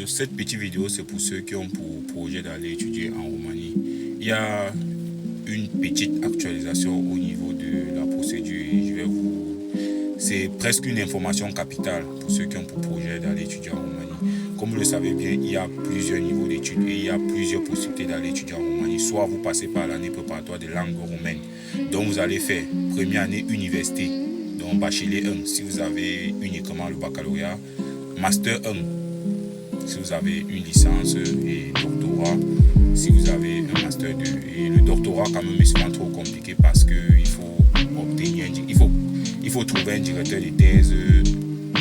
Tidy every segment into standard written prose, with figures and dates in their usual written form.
Cette petite vidéo, c'est pour ceux qui ont pour projet d'aller étudier en Roumanie. Il y a une petite actualisation au niveau de la procédure et c'est presque une information capitale pour ceux qui ont pour projet d'aller étudier en Roumanie. Comme vous le savez bien, il y a plusieurs niveaux d'études et il y a plusieurs possibilités d'aller étudier en Roumanie. Soit vous passez par l'année préparatoire de langue roumaine, donc vous allez faire première année université, donc bachelier 1 si vous avez uniquement le baccalauréat, master 1 si vous avez une licence et doctorat si vous avez un master 2. Et le doctorat quand même est souvent trop compliqué parce qu'il faut obtenir, il faut trouver un directeur de thèse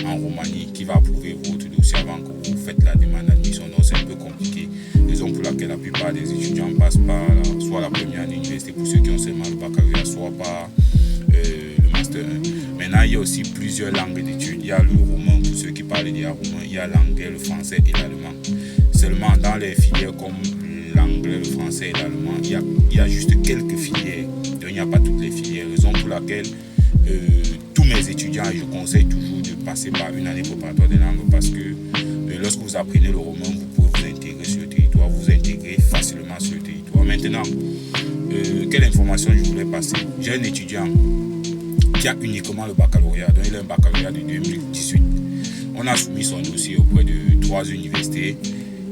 en Roumanie qui va approuver votre dossier avant que vous faites la demande d'admission. Donc c'est un peu compliqué, raison pour laquelle la plupart des étudiants passent par soit la première année université pour ceux qui ont seulement le baccalauréat, soit par le master 1. Maintenant, il y a aussi plusieurs langues d'études. Il y a le roumain pour ceux qui parlent déjà roumain, il y a l'anglais, le français et l'allemand. Seulement dans les filières comme l'anglais, le français et l'allemand, il y a juste quelques filières. Donc il n'y a pas toutes les filières, raison pour laquelle tous mes étudiants, je conseille toujours de passer par une année préparatoire des langues parce que lorsque vous apprenez le roumain, vous pouvez vous intégrer sur le territoire, vous intégrer facilement sur le territoire. Maintenant, quelle information je voulais passer? J'ai un étudiant qui a uniquement le baccalauréat, donc il a un baccalauréat de 2018. On a soumis son dossier auprès de 3 universités.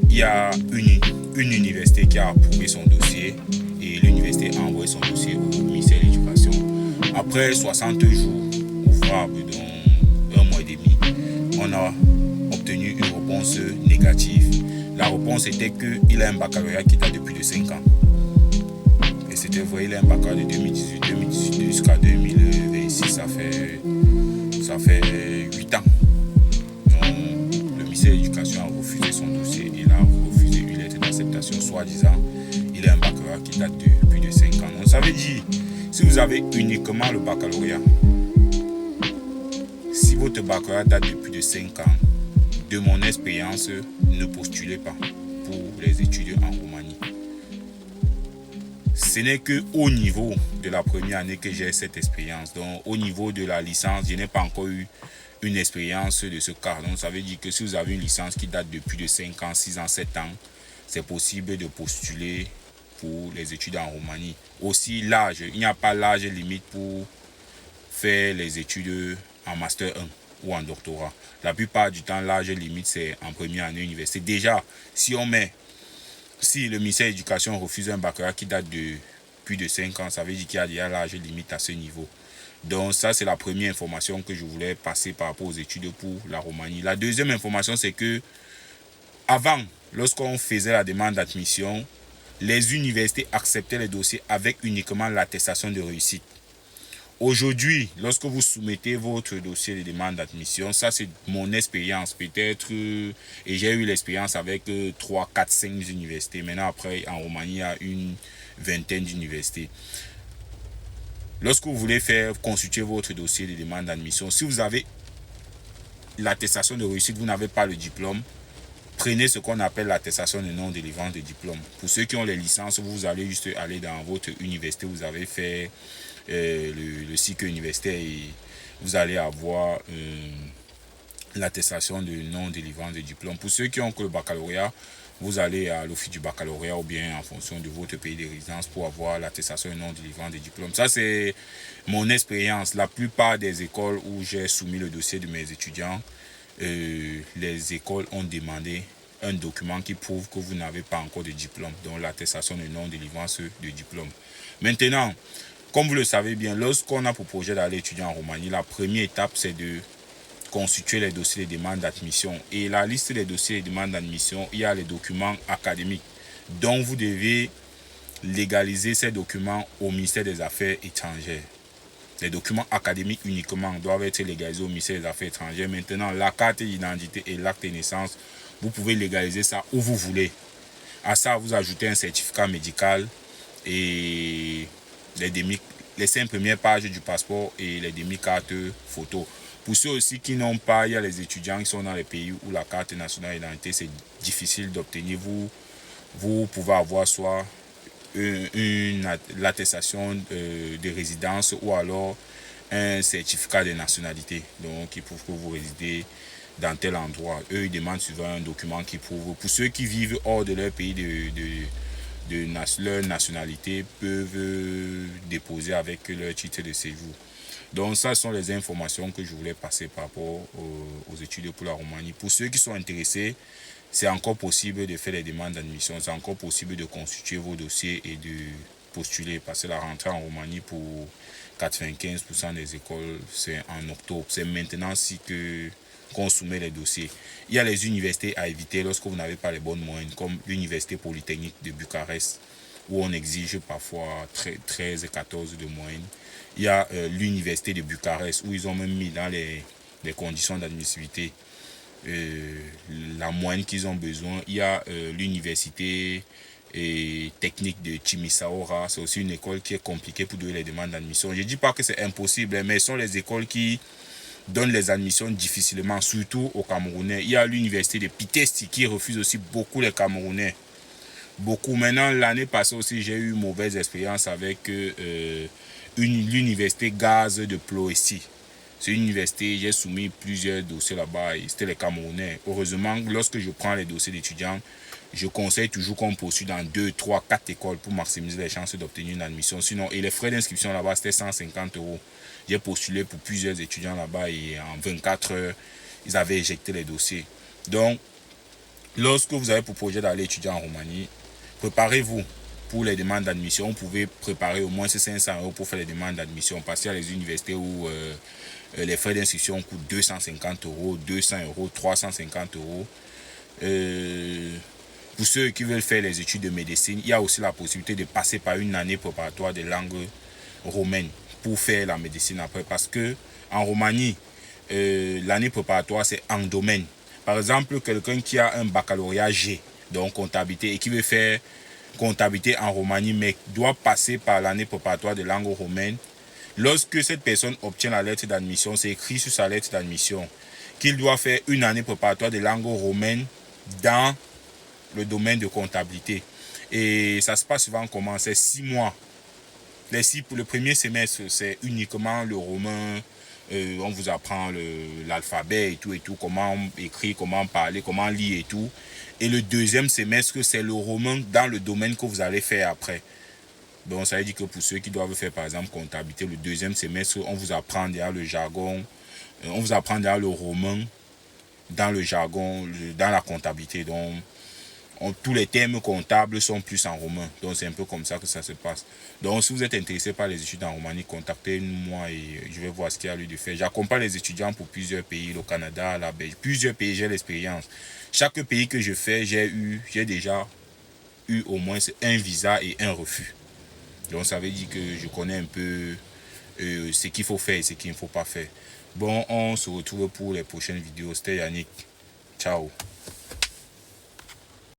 Il y a une université qui a approuvé son dossier et l'université a envoyé son dossier au ministère de l'Éducation. Après 60 jours ouvrables, donc 1 mois et demi, on a obtenu une réponse négative. La réponse était qu'il a un baccalauréat qui date de plus de 5 ans. Et c'était vrai, il a un baccalauréat de 2018 jusqu'à 2026, ça fait 8 ans. Donc, le ministère de l'Éducation a refusé son dossier, il a refusé une lettre d'acceptation, soi-disant, il a un baccalauréat qui date de plus de 5 ans. Donc, ça veut dire, si vous avez uniquement le baccalauréat, si votre baccalauréat date de plus de 5 ans, de mon expérience, ne postulez pas pour les études en Roumanie. Ce n'est qu'au niveau de la première année que j'ai cette expérience. Donc, au niveau de la licence, je n'ai pas encore eu une expérience de ce cas. Donc, ça veut dire que si vous avez une licence qui date de plus de 5 ans, 6 ans, 7 ans, c'est possible de postuler pour les études en Roumanie. Aussi, l'âge, il n'y a pas l'âge limite pour faire les études en master 1 ou en doctorat. La plupart du temps, l'âge limite, c'est en première année université. Déjà, si le ministère de l'Éducation refuse un baccalauréat qui date de plus de 5 ans, ça veut dire qu'il y a déjà l'âge limite à ce niveau. Donc ça, c'est la première information que je voulais passer par rapport aux études pour la Roumanie. La deuxième information, c'est que avant, lorsqu'on faisait la demande d'admission, les universités acceptaient les dossiers avec uniquement l'attestation de réussite. Aujourd'hui, lorsque vous soumettez votre dossier de demande d'admission, ça c'est mon expérience peut-être, et j'ai eu l'expérience avec 3, 4, 5 universités. Maintenant après, en Roumanie, il y a une vingtaine d'universités. Lorsque vous voulez consulter votre dossier de demande d'admission, si vous avez l'attestation de réussite, vous n'avez pas le diplôme, prenez ce qu'on appelle l'attestation de non-délivrance de diplôme. Pour ceux qui ont les licences, vous allez juste aller dans votre université, vous avez fait le cycle universitaire et vous allez avoir l'attestation de non-délivrance de diplôme. Pour ceux qui ont que le baccalauréat, vous allez à l'office du baccalauréat ou bien en fonction de votre pays de résidence pour avoir l'attestation de non-délivrance de diplôme. Ça, c'est mon expérience. La plupart des écoles où j'ai soumis le dossier de mes étudiants, les écoles ont demandé un document qui prouve que vous n'avez pas encore de diplôme, donc l'attestation de non-délivrance de diplôme. Maintenant, comme vous le savez bien, lorsqu'on a pour projet d'aller étudier en Roumanie, la première étape, c'est de constituer les dossiers de demande d'admission. Et la liste des dossiers de demande d'admission, il y a les documents académiques. Donc, vous devez légaliser ces documents au ministère des Affaires étrangères. Les documents académiques uniquement doivent être légalisés au ministère des Affaires étrangères. Maintenant, la carte d'identité et l'acte de naissance, vous pouvez légaliser ça où vous voulez. À ça, vous ajoutez un certificat médical et les 5 premières pages du passeport et les demi-cartes photo. Pour ceux aussi qui n'ont pas, il y a les étudiants qui sont dans les pays où la carte nationale d'identité c'est difficile d'obtenir. Vous pouvez avoir soit l'attestation de résidence ou alors un certificat de nationalité. Donc il prouve que vous résidez dans tel endroit. Eux, ils demandent souvent un document qui prouve. Pour ceux qui vivent hors de leur pays leur nationalité, peuvent déposer avec leur titre de séjour. Donc ça sont les informations que je voulais passer par rapport aux études pour la Roumanie. Pour ceux qui sont intéressés, c'est encore possible de faire les demandes d'admission, c'est encore possible de constituer vos dossiers et de postuler, parce que la rentrée en Roumanie pour 95% des écoles, c'est en octobre. C'est maintenant qu'on soumet les dossiers. Il y a les universités à éviter lorsque vous n'avez pas les bonnes moyennes, comme l'université polytechnique de Bucarest, où on exige parfois 13 et 14 de moyenne. Il y a l'université de Bucarest, où ils ont même mis dans les conditions d'admissibilité la moyenne qu'ils ont besoin. Il y a l'université technique de Timișoara. C'est aussi une école qui est compliquée pour donner les demandes d'admission. Je ne dis pas que c'est impossible, mais ce sont les écoles qui donnent les admissions difficilement, surtout aux Camerounais. Il y a l'université de Pitești qui refuse aussi beaucoup les Camerounais. Beaucoup. Maintenant, l'année passée aussi, j'ai eu une mauvaise expérience avec l'université Gaz de Ploiești. C'est une université, j'ai soumis plusieurs dossiers là-bas et c'était les Camerounais. Heureusement, lorsque je prends les dossiers d'étudiants, je conseille toujours qu'on poursuit dans 2, 3, 4 écoles pour maximiser les chances d'obtenir une admission. Sinon, et les frais d'inscription là-bas, c'était 150 €. J'ai postulé pour plusieurs étudiants là-bas et en 24 heures, ils avaient éjecté les dossiers. Donc, lorsque vous avez pour projet d'aller étudier en Roumanie, préparez-vous pour les demandes d'admission. Vous pouvez préparer au moins 500 € pour faire les demandes d'admission. Parce qu'il y a les universités où les frais d'inscription coûtent 250 €, 200 €, 350 €. Pour ceux qui veulent faire les études de médecine, il y a aussi la possibilité de passer par une année préparatoire de langue roumaine pour faire la médecine après. Parce que en Roumanie, l'année préparatoire, c'est en domaine. Par exemple, quelqu'un qui a un baccalauréat G, donc comptabilité, et qui veut faire comptabilité en Roumanie, mais doit passer par l'année préparatoire de langue roumaine. Lorsque cette personne obtient la lettre d'admission, c'est écrit sur sa lettre d'admission qu'il doit faire une année préparatoire de langue roumaine dans le domaine de comptabilité. Et ça se passe souvent comment? C'est 6 mois. Pour le premier semestre, c'est uniquement le roumain. On vous apprend l'alphabet et tout, comment écrire, comment parler, comment lire et tout. Et le deuxième semestre, c'est le roumain dans le domaine que vous allez faire après. Donc ça veut dire que pour ceux qui doivent faire par exemple comptabilité, le deuxième semestre, on vous apprend déjà le jargon, on vous apprend déjà le roumain dans le jargon, dans la comptabilité. Donc tous les termes comptables sont plus en roumain. Donc c'est un peu comme ça que ça se passe. Donc si vous êtes intéressé par les études en Roumanie, contactez-moi et je vais voir ce qu'il y a lieu de faire. J'accompagne les étudiants pour plusieurs pays, le Canada, la Belgique, plusieurs pays, j'ai l'expérience. Chaque pays que je fais, j'ai déjà eu au moins un visa et un refus. Donc ça veut dire que je connais un peu ce qu'il faut faire et ce qu'il ne faut pas faire. Bon, on se retrouve pour les prochaines vidéos. C'était Yannick. Ciao.